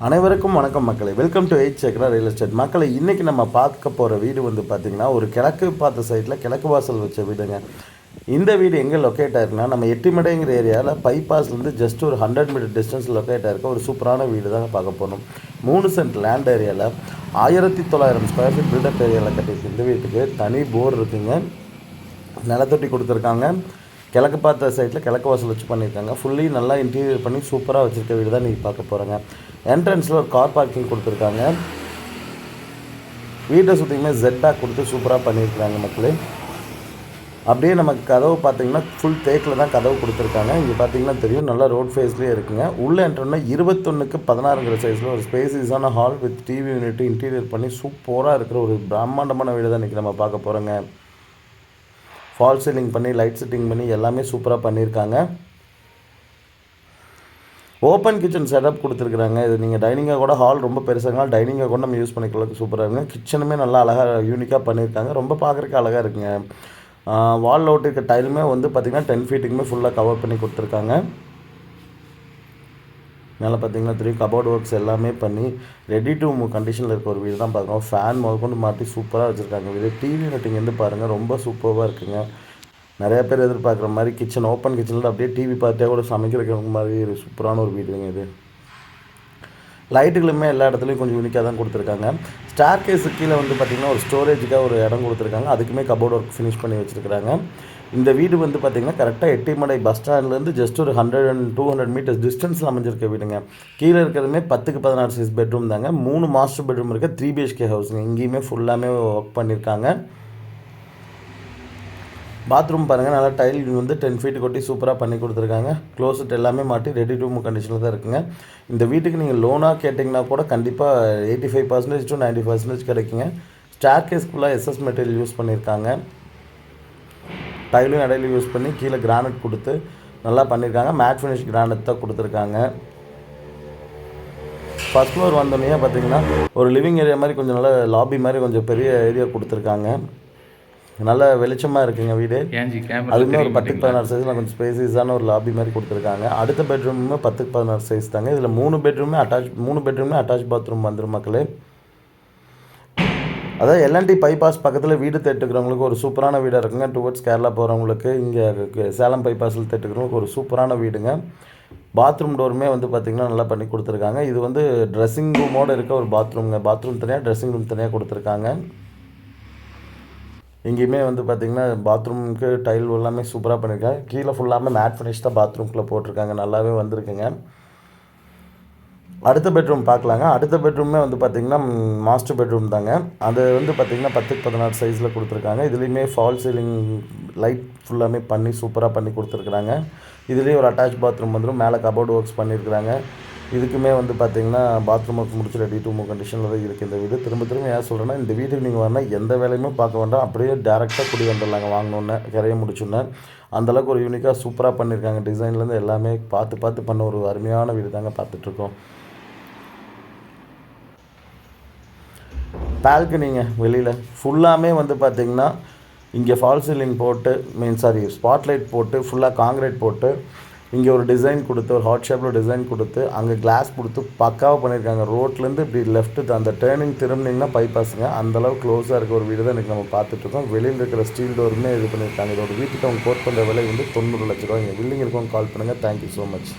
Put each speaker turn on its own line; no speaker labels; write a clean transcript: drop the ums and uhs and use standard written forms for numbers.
அனைவருக்கும் வணக்கம் மக்களை. Welcome to 8 chakra real estate. மக்களை இன்றைக்கி நம்ம பார்க்க போகிற வீடு வந்து பார்த்திங்கன்னா ஒரு கிழக்கு பார்த்த சைட்டில் கிழக்கு வாசல் வச்ச வீடுங்க. இந்த வீடு எங்கே லொக்கேட் ஆயிருக்குன்னா நம்ம எட்டிமடைங்கிற ஏரியாவில் பைபாஸ்லேருந்து ஜஸ்ட் ஒரு 100 மீட்டர் டிஸ்டன்ஸ் லொக்கேட் ஆயிருக்க ஒரு சூப்பரான வீடு தாங்க பார்க்க போகணும். 3 சென்ட் லேண்ட் ஏரியாவில் 1900 ஸ்கொயர் ஃபீட் பில்டப் ஏரியாவில் கட்டியிருக்கு. இந்த வீட்டுக்கு தனி போர் இருக்குங்க, நிலத்தொட்டி கொடுத்துருக்காங்க. கிழக்கு பார்த்த சைட்டில் கிழக்கு வாசல் வச்சு பண்ணியிருக்காங்க. ஃபுல்லி நல்லா இன்டீரியர் பண்ணி சூப்பராக வச்சுருக்க வீடு தான் நீங்கள் பார்க்க போகிறேங்க. என்ட்ரன்ஸில் ஒரு கார் பார்க்கிங் கொடுத்துருக்காங்க. வீட்டை சுற்றியுமே ஜெட் பேக் கொடுத்து சூப்பராக பண்ணியிருக்காங்க மக்களே. அப்படியே நமக்கு கதவு பார்த்திங்கன்னா ஃபுல் தேக்கில் தான் கதவு கொடுத்துருக்காங்க. இங்கே பார்த்திங்கன்னா தெரியும், நல்லா ரோட் ஃபேஸ்லேயே இருக்குங்க. உள்ளே என்ட்ரன்னா 21x16 சைஸில் ஒரு ஸ்பேசியஸான hall with TV unit interior பண்ணி சூப்பராக இருக்கிற ஒரு பிரம்மாண்டமான வீடு தான் இன்றைக்கி நம்ம பார்க்க போகிறோங்க. ஃபால் சீலிங் பண்ணி லைட் செட்டிங் பண்ணி எல்லாமே சூப்பராக பண்ணியிருக்காங்க. ஓப்பன் கிச்சன் செட்டப் கொடுத்துருக்குறாங்க. இது நீங்கள் டைனிங்காக கூட, ஹால் ரொம்ப பெருசாக டைனிங்காக கூட நம்ம யூஸ் பண்ணிக்கலாம், சூப்பராக இருக்குங்க. கிச்சனுமே நல்லா அழகாக யூனிக்காக பண்ணியிருக்காங்க. ரொம்ப பார்க்குறதுக்கு அழகாக இருக்குங்க. வால் அவுட் இருக்க டைலுமே வந்து பார்த்திங்கன்னா 10 ஃபீட்டுக்குமே ஃபுல்லாக கவர் பண்ணி கொடுத்துருக்காங்க. மேலே பார்த்திங்கன்னா தெரியும், கபோர்ட் ஒர்க்ஸ் எல்லாமே பண்ணி ரெடி டு மூவ் கண்டிஷனில் இருக்க ஒரு வீடு தான் பார்க்குறோம். ஃபேன் முதற்கொண்டு மாட்டி சூப்பராக வச்சுருக்காங்க வீடு. டிவி யூனிட்டிங் பாருங்கள், ரொம்ப சூப்பராக இருக்குங்க. நிறையா பேர் எதிர்பார்க்குற மாதிரி கிச்சன், ஓப்பன் கிச்சனில் அப்படியே டிவி பார்த்தியா கூட சமைக்கிறவங்க மாதிரி ஒரு சூப்பரான ஒரு வீடுங்க இது. லைட்டுகளுமே எல்லா இடத்துலையும் கொஞ்சம் யூனிக்காக தான் கொடுத்துருக்காங்க. ஸ்டார் கேஸு கீழே வந்து பார்த்திங்கன்னா ஒரு ஸ்டோரேஜுக்காக ஒரு இடம் கொடுத்துருக்காங்க. அதுக்குமே கபோர்ட் ஒர்க் ஃபினிஷ் பண்ணி வச்சுருக்காங்க. இந்த வீடு வந்து பார்த்திங்கன்னா கரெக்டாக எட்டிமடை பஸ் ஸ்டாண்ட்லேருந்து ஜஸ்ட் ஒரு 100 and 200 மீட்டர்ஸ் டிஸ்டன்ஸில் அமைஞ்சிருக்க வீடுங்க. கீழே இருக்கிறதுமே 10x16 சைஸ் பெட்ரூம் தாங்க. 3 மாஸ்டர் பெட்ரூம் இருக்க 3 BHK ஹவுஸுங்க. இங்கேயுமே ஃபுல்லாமே ஒர்க் பண்ணியிருக்காங்க. பாத்ரூம் பாருங்கள், நல்லா டைல் வந்து 10 ஃபீட் கொட்டி சூப்பராக பண்ணி கொடுத்துருக்காங்க. க்ளோசட் எல்லாமே மாட்டி ரெடி டு மூவ் கண்டிஷனில் தான் இருக்குங்க. இந்த வீட்டுக்கு நீங்கள் லோனாக கேட்டிங்கன்னா கூட கண்டிப்பாக 85% to 90% கிடைக்குங்க. ஸ்டார் கேஸ்க்குள்ளே SS மெட்டீரியல் யூஸ் பண்ணியிருக்காங்க. டைலும் இடையில யூஸ் பண்ணி கீழே கிரானைட் கொடுத்து நல்லா பண்ணியிருக்காங்க. மேட் ஃபினிஷ் கிரானைட் தான் கொடுத்துருக்காங்க. ஃபஸ்ட் ஃப்ளோர் வந்தோடனே பார்த்தீங்கன்னா ஒரு லிவிங் ஏரியா மாதிரி கொஞ்சம் நல்லா லாபி மாதிரி கொஞ்சம் பெரிய ஏரியா கொடுத்துருக்காங்க. நல்ல வெளிச்சமாக இருக்குங்க வீடு. அதுவுமே ஒரு 10x16 சைஸில் கொஞ்சம் ஸ்பேசியஸான ஒரு லாபி மாதிரி கொடுத்துருக்காங்க. அடுத்த பெட்ரூமுமே 10x16 சைஸ் தாங்க. இதில் 3 பெட்ரூமே அட்டாச் பாத்ரூம் வந்துடும் மக்களே. அதாவது LNT பைபாஸ் பக்கத்தில் வீடு தேட்டுக்கிறவங்களுக்கு ஒரு சூப்பரான வீடாக இருக்குங்க. டுவர்ட்ஸ் கேரளா போகிறவங்களுக்கு, இங்கே சேலம் பைபாஸில் தேட்டுக்கிறவங்களுக்கு ஒரு சூப்பரான வீடுங்க. பாத்ரூம் டோருமே வந்து பார்த்திங்கன்னா நல்லா பண்ணி கொடுத்துருக்காங்க. இது வந்து ட்ரெஸ்ஸிங் ரூமோடு இருக்க ஒரு பாத்ரூம்ங்க. பாத்ரூம் தனியாக, ட்ரெஸ்ஸிங் ரூம் தனியாக கொடுத்துருக்காங்க. இங்கேயுமே வந்து பார்த்திங்கன்னா பாத்ரூமுக்கு டைல் எல்லாமே சூப்பராக பண்ணியிருக்காங்க. கீழே ஃபுல்லாமே மேட் ஃபினிஷ் தான் பாத்ரூம்குள்ளே போட்டிருக்காங்க. நல்லாவே வந்திருக்குங்க. அடுத்த பெட்ரூம் பார்க்கலாங்க. அடுத்த பெட்ரூமே வந்து பார்த்திங்கன்னா மாஸ்டர் பெட்ரூம் தாங்க. அது வந்து பார்த்திங்கன்னா 10x16 சைஸில் கொடுத்துருக்காங்க. இதுலேயுமே ஃபால் சீலிங் லைட் ஃபுல்லாமே பண்ணி சூப்பராக பண்ணி கொடுத்துருக்குறாங்க. இதுலேயும் ஒரு அட்டாச் பாத்ரூம் வந்துடும். மேலே கபோர்டு ஒர்க்ஸ் பண்ணியிருக்கிறாங்க. இதுக்குமே வந்து பார்த்திங்கன்னா பாத்ரூம் ஒர்க் முடிச்சு ரெடி டு மூவ் கண்டிஷனில் தான் இருக்குது இந்த வீடு. திரும்ப ஏன் சொல்கிறேன்னா, இந்த வீட்டுக்கு நீங்கள் வரணும் எந்த வேலையுமே பார்க்க வேண்டாம், அப்படியே டேரெக்டாக குடி வந்துடலாங்க. வாங்கினோன்னே கரையை முடிச்சோன்னே அந்தளவுக்கு ஒரு யூனிக்காக சூப்பராக பண்ணியிருக்காங்க. டிசைன்லேருந்து எல்லாமே பார்த்து பண்ண ஒரு அருமையான வீடு தாங்க பார்த்துட்ருக்கோம். பால்கனிங்க வெளியில் ஃபுல்லாமே வந்து பார்த்திங்கன்னா இங்கே ஃபால் சீலிங் போட்டு ஸ்பாட்லைட் போட்டு ஃபுல்லாக காங்கிரீட் போட்டு இங்கே ஒரு டிசைன் கொடுத்து, ஒரு ஹாட் ஷேப்பில் டிசைன் கொடுத்து, அங்கே கிளாஸ் கொடுத்து பக்காவாக பண்ணியிருக்காங்க. ரோட்லேருந்து இப்படி லெஃப்ட்டு அந்த டேர்னிங் திரும்பினீங்கன்னா பைபாஸுங்க. அந்தளவுக்கு க்ளோஸாக இருக்க ஒரு வீடு தான் இன்றைக்கி நம்ம பார்த்துட்ருக்கோம். வெளியில் இருக்கிற ஸ்டீல் டோருமே இது பண்ணியிருக்காங்க. இதோட வீட்டுக்கு அவங்க கோட் பண்ணுற விலை வந்து 90 லட்ச ரூபாய்ங்க. பில்டிங் இருக்கவங்க கால் பண்ணுங்கள். Thank you so much.